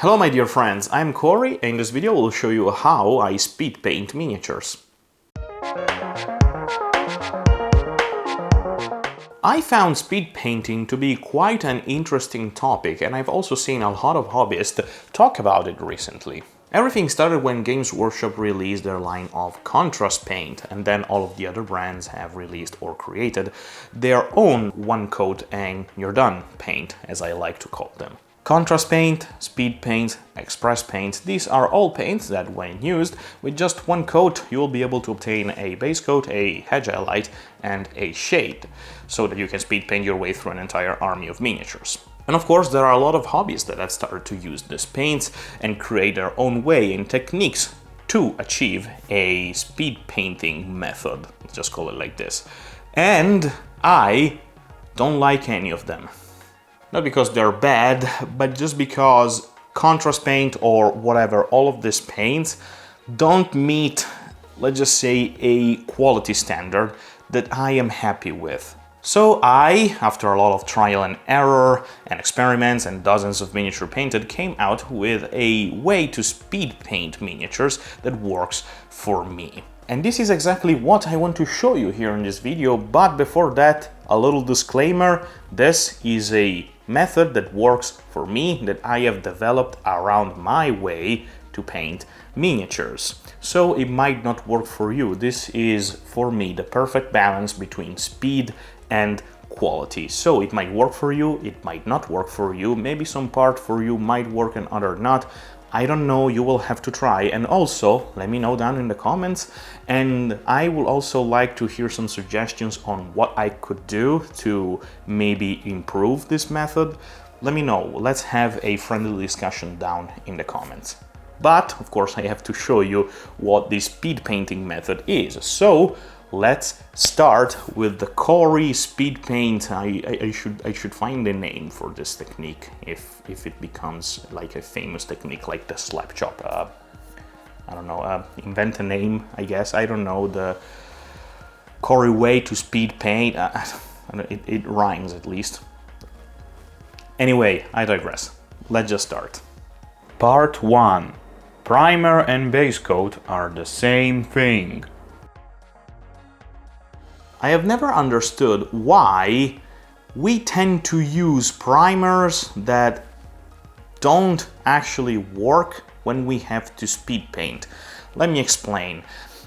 Hello my dear friends, I'm Corey and in this video I will show you how I speed paint miniatures. I found speed painting to be quite an interesting topic, and I've also seen a lot of hobbyists talk about it recently. Everything started when Games Workshop released their line of contrast paint, and then all of the other brands have released or created their own one coat and you're done paint, as I like to call them. Contrast paint, speed paint, express paint, these are all paints that when used with just one coat you will be able to obtain a base coat, a hedge highlight and a shade, so that you can speed paint your way through an entire army of miniatures. And of course there are a lot of hobbyists that have started to use these paints and create their own way and techniques to achieve a speed painting method, let's just call it like this. And I don't like any of them. Not because they're bad, but just because contrast paint or whatever, all of these paints don't meet, let's just say, a quality standard that I am happy with. So I, after a lot of trial and error and experiments and dozens of miniature painted, came out with a way to speed paint miniatures that works for me. And this is exactly what I want to show you here in this video, but before that, a little disclaimer: this is a method that works for me, that I have developed around my way to paint miniatures. So it might not work for you. This is, for me, the perfect balance between speed and quality. So it might work for you, it might not work for you, maybe some part for you might work and other not. I don't know, you will have to try, and also let me know down in the comments, and I would also like to hear some suggestions on what I could do to maybe improve this method. Let me know, let's have a friendly discussion down in the comments. But of course I have to show you what the speed painting method is. So let's start with the Corey speed paint. I should find a name for this technique if it becomes like a famous technique like the slap chop. I don't know, invent a name, I guess. I don't know, the Corey way to speed paint. It rhymes at least. Anyway, I digress. Let's just start. Part 1. Primer and base coat are the same thing. I have never understood why we tend to use primers that don't actually work when we have to speed paint. Let me explain.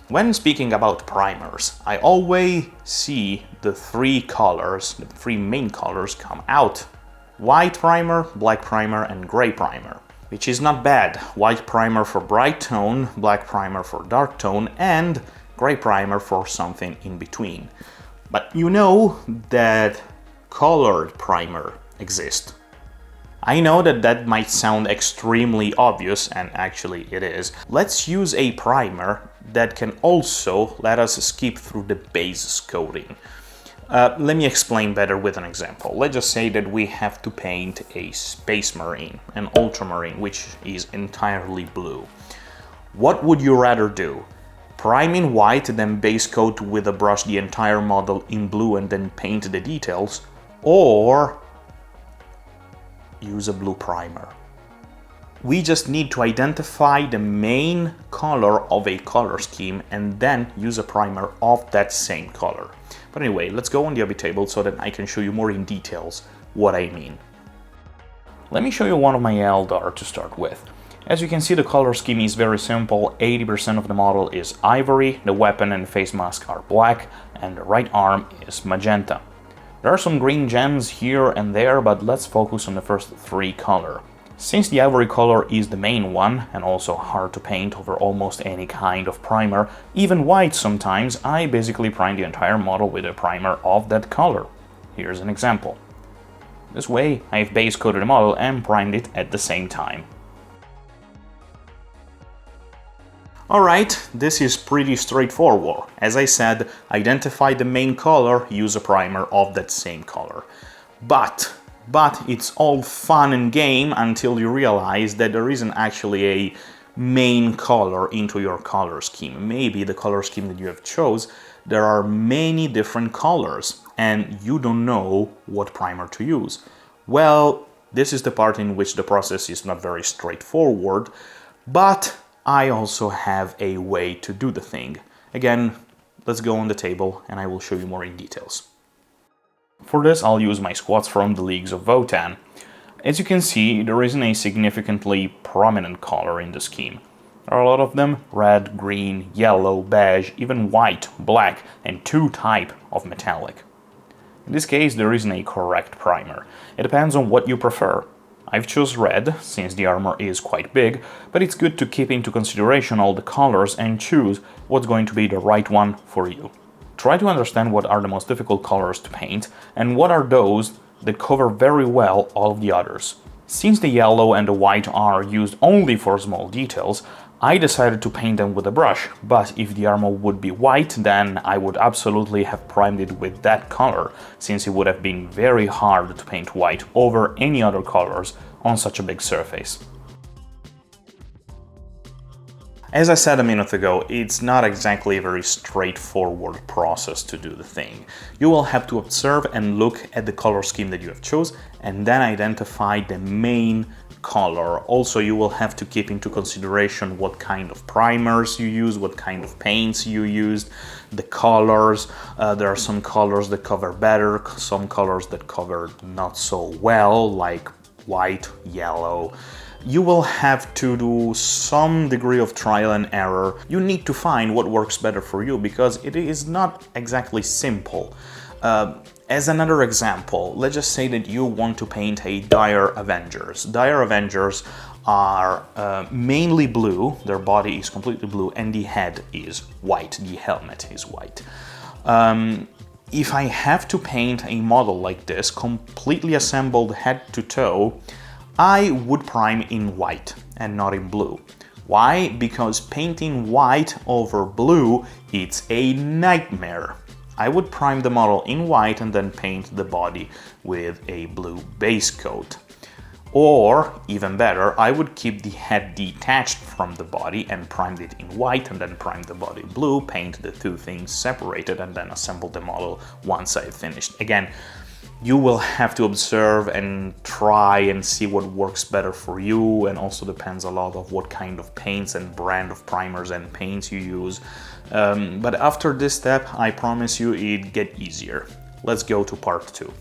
When speaking about primers, I always see the three colors, the three main colors come out. White primer, black primer and gray primer. Which is not bad. White primer for bright tone, black primer for dark tone, and gray primer for something in between. But you know that colored primer exists. I know that that might sound extremely obvious, and actually it is. Let's use a primer that can also let us skip through the base coating. Let me explain better with an example. Let's just say that we have to paint a space marine, an ultramarine, which is entirely blue. What would you rather do? Prime in white, then base coat with a brush the entire model in blue and then paint the details, or use a blue primer? We just need to identify the main color of a color scheme and then use a primer of that same color. But anyway, let's go on the hobby table so that I can show you more in details what I mean. Let me show you one of my Eldar to start with. As you can see, the color scheme is very simple. 80% of the model is ivory, the weapon and face mask are black, and the right arm is magenta. There are some green gems here and there, but let's focus on the first three colors. Since the ivory color is the main one, and also hard to paint over almost any kind of primer, even white sometimes, I basically prime the entire model with a primer of that color. Here's an example. This way, I've base coated the model and primed it at the same time. Alright, this is pretty straightforward. As I said, identify the main color, use a primer of that same color. But it's all fun and game until you realize that there isn't actually a main color into your color scheme. Maybe the color scheme that you have chose, there are many different colors and you don't know what primer to use. Well, This is the part in which the process is not very straightforward, but I also have a way to do the thing. Again, let's go on the table and I will show you more in details. For this, I'll use my squats from the Leagues of Votan. As you can see, there isn't a significantly prominent color in the scheme. There are a lot of them: red, green, yellow, beige, even white, black, and 2 types of metallic. In this case, there isn't a correct primer. It depends on what you prefer. I've chosen red, since the armor is quite big, but it's good to keep into consideration all the colors and choose what's going to be the right one for you. Try to understand what are the most difficult colors to paint, and what are those that cover very well all of the others. Since the yellow and the white are used only for small details, I decided to paint them with a brush, but if the armor would be white, then I would absolutely have primed it with that color, since it would have been very hard to paint white over any other colors on such a big surface. As I said a minute ago, it's not exactly a very straightforward process to do the thing. You will have to observe and look at the color scheme that you have chosen and then identify the main color. Also, you will have to keep into consideration what kind of primers you use, what kind of paints you used, the colors. There are some colors that cover better, some colors that cover not so well, like white, yellow. You will have to do some degree of trial and error. You need to find what works better for you, because it is not exactly simple. As another example, let's just say that you want to paint a Dire Avengers. Dire Avengers are mainly blue, their body is completely blue, and the head is white, the helmet is white. If I have to paint a model like this, completely assembled head to toe, I would prime in white and not in blue. Why? Because painting white over blue, it's a nightmare. I would prime the model in white and then paint the body with a blue base coat. Or, even better, I would keep the head detached from the body and prime it in white and then prime the body blue, paint the 2 things separated, and then assemble the model once I've finished. Again, you will have to observe and try and see what works better for you, and also depends a lot of what kind of paints and brand of primers and paints you use. But after this step, I promise you it gets easier. Let's go to part 2.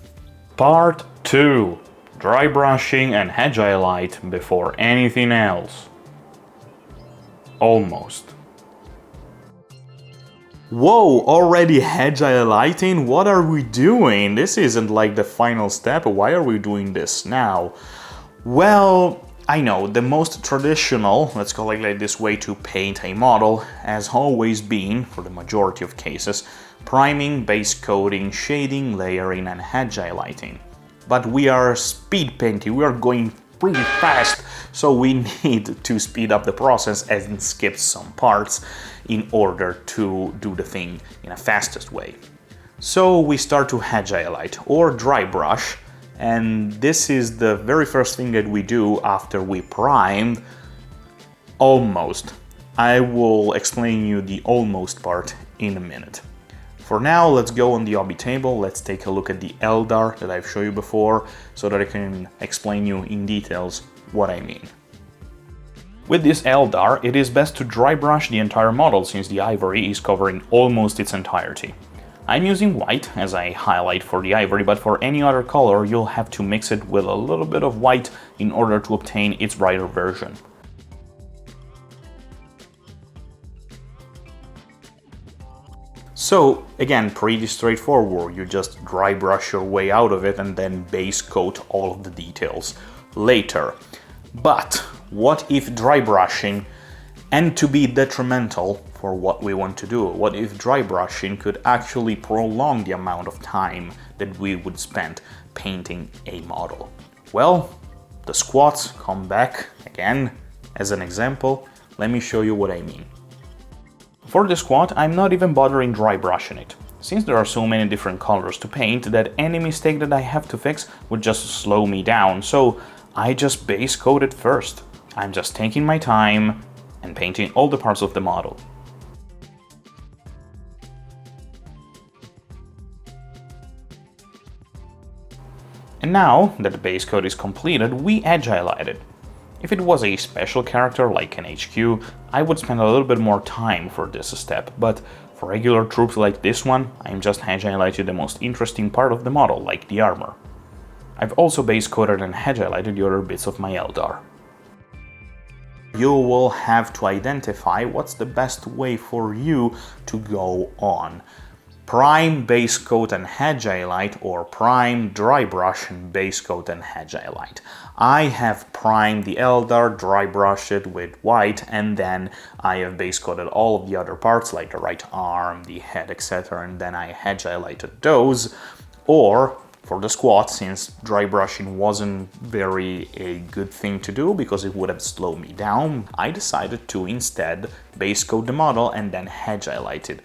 Part 2. Dry brushing and hedge highlight before anything else. Almost. Whoa, already hedge highlighting? What are we doing? This isn't like the final step. Why are we doing this now? Well, I know, the most traditional, let's call it like this, way to paint a model has always been, for the majority of cases, priming, base coating, shading, layering, and hedge highlighting. But we are speed painting, we are going pretty fast, so we need to speed up the process and skip some parts in order to do the thing in a fastest way. So we start to hedge highlight or dry brush, and this is the very first thing that we do after we primed. Almost. I will explain you the almost part in a minute. For now, let's go on the hobby table, let's take a look at the Eldar that I've shown you before, so that I can explain you in details what I mean. With this Eldar, it is best to dry brush the entire model, since the ivory is covering almost its entirety. I'm using white as a highlight for the ivory, but for any other color you'll have to mix it with a little bit of white in order to obtain its brighter version. So, again, pretty straightforward, you just dry brush your way out of it and then base coat all of the details later. But what if dry brushing and to be detrimental for what we want to do? What if dry brushing could actually prolong the amount of time that we would spend painting a model? Well, the squats come back again as an example. Let me show you what I mean. For the squat, I'm not even bothering dry brushing it, since there are so many different colors to paint that any mistake that I have to fix would just slow me down, so I just base coat it first. I'm just taking my time and painting all the parts of the model. And And now that the base coat is completed, we agilite it. If it was a special character like an HQ, I would spend a little bit more time for this step, but for regular troops like this one, I'm just agilited the most interesting part of the model, like the armor. I've also base coated and agilited the other bits of my Eldar. You will have to identify what's the best way for you to go on. Prime, base coat and agilite, or prime, dry brush and base coat and agilite. I have primed the Eldar, dry brushed it with white, and then I have base coated all of the other parts like the right arm, the head, etc. and then I agilited those. Or for the squad, since dry brushing wasn't very a good thing to do because it would have slowed me down, I decided to instead base coat the model and then agilite it.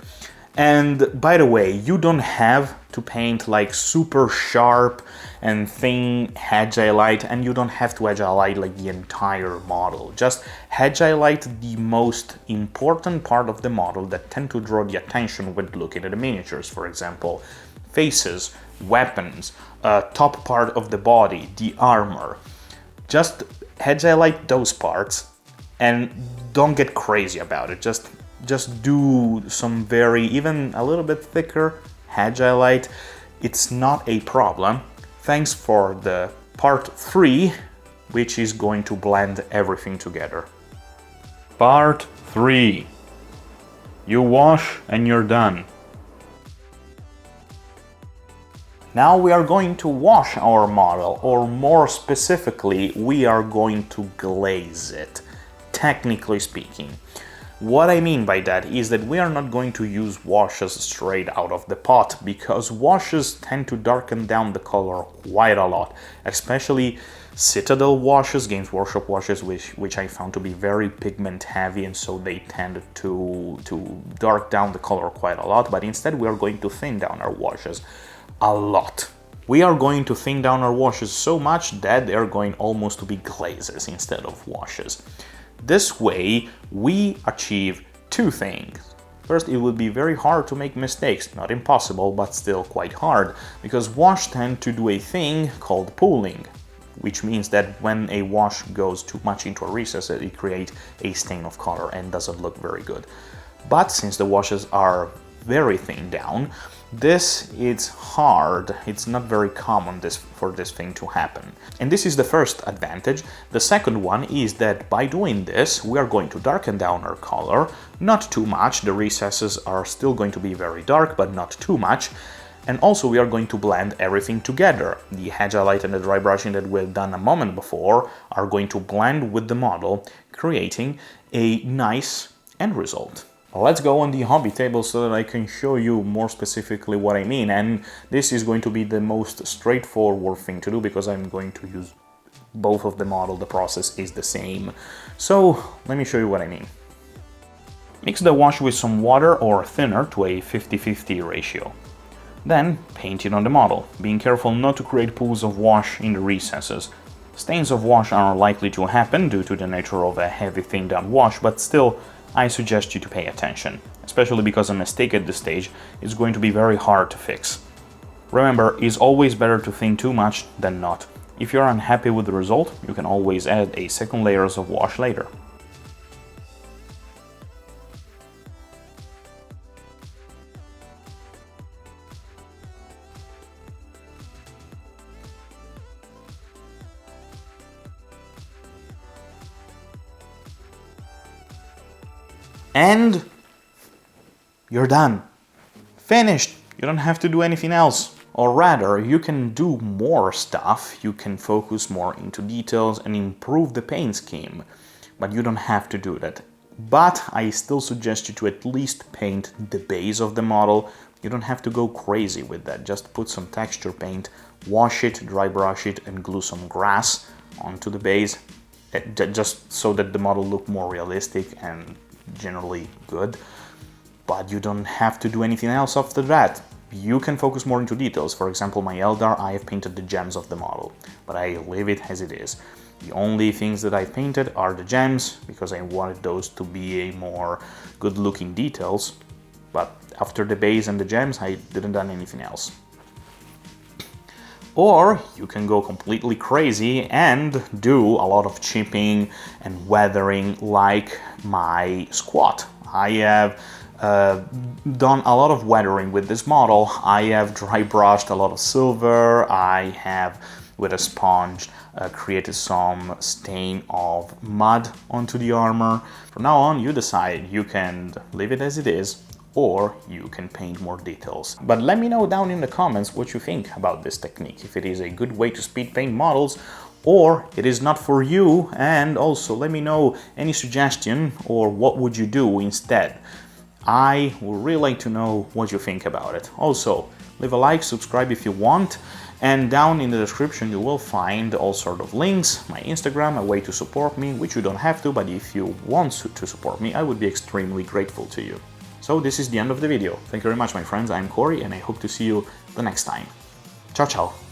And by the way, you don't have to paint like super sharp and thin agilite, and you don't have to agilite like the entire model. Just agilite the most important part of the model that tend to draw the attention with looking at the miniatures. For example, faces, weapons, top part of the body, the armor. Just agilite those parts and don't get crazy about it. Just do some even a little bit thicker agilite. It's not a problem. Thanks for the part 3, which is going to blend everything together. Part 3. You wash and you're done. Now we are going to wash our model, or more specifically, we are going to glaze it, technically speaking. What I mean by that is that we are not going to use washes straight out of the pot, because washes tend to darken down the color quite a lot, especially Citadel washes, Games Workshop washes, which I found to be very pigment heavy, and so they tend to dark down the color quite a lot, but instead we are going to thin down our washes a lot. We are going to thin down our washes so much that they are going almost to be glazes instead of washes. This way, we achieve two things. First, it would be very hard to make mistakes, not impossible, but still quite hard, because wash tend to do a thing called pooling, which means that when a wash goes too much into a recess, it creates a stain of color and doesn't look very good. But since the washes are very thin down, this is hard. It's not very common for this thing to happen. And this is the first advantage. The second one is that by doing this, we are going to darken down our color, not too much. The recesses are still going to be very dark, but not too much. And also we are going to blend everything together. The agilite and the dry brushing that we've done a moment before are going to blend with the model, creating a nice end result. Let's go on the hobby table so that I can show you more specifically what I mean, and this is going to be the most straightforward thing to do because I'm going to use both of the model, the process is the same. So let me show you what I mean. Mix the wash with some water or thinner to a 50-50 ratio. Then paint it on the model, being careful not to create pools of wash in the recesses. Stains of wash are likely to happen due to the nature of a heavy thin down wash, but still I suggest you to pay attention, especially because a mistake at this stage is going to be very hard to fix. Remember, it's always better to thin too much than not. If you're unhappy with the result, you can always add a second layers of wash later. And you're done. Finished. You don't have to do anything else. Or rather, you can do more stuff, you can focus more into details and improve the paint scheme, but you don't have to do that. But I still suggest you to at least paint the base of the model. You don't have to go crazy with that, just put some texture paint, wash it, dry brush it, and glue some grass onto the base, just so that the model looks more realistic and generally good. But you don't have to do anything else after that. You can focus more into details. For example, my Eldar, I have painted the gems of the model, but I leave it as it is. The only things that I've painted are the gems, because I wanted those to be a more good-looking details, but after the base and the gems, I didn't done anything else. Or you can go completely crazy and do a lot of chipping and weathering like my squat. I have done a lot of weathering with this model. I have dry brushed a lot of silver. I have, with a sponge, created some stain of mud onto the armor. From now on, you decide. You can leave it as it is, or you can paint more details. But let me know down in the comments what you think about this technique, if it is a good way to speed paint models, or it is not for you, and also let me know any suggestion or what would you do instead. I would really like to know what you think about it. Also, leave a like, subscribe if you want, and down in the description you will find all sort of links, my Instagram, a way to support me, which you don't have to, but if you want to support me, I would be extremely grateful to you. So this is the end of the video. Thank you very much, my friends. I'm Corey, and I hope to see you the next time. Ciao, ciao.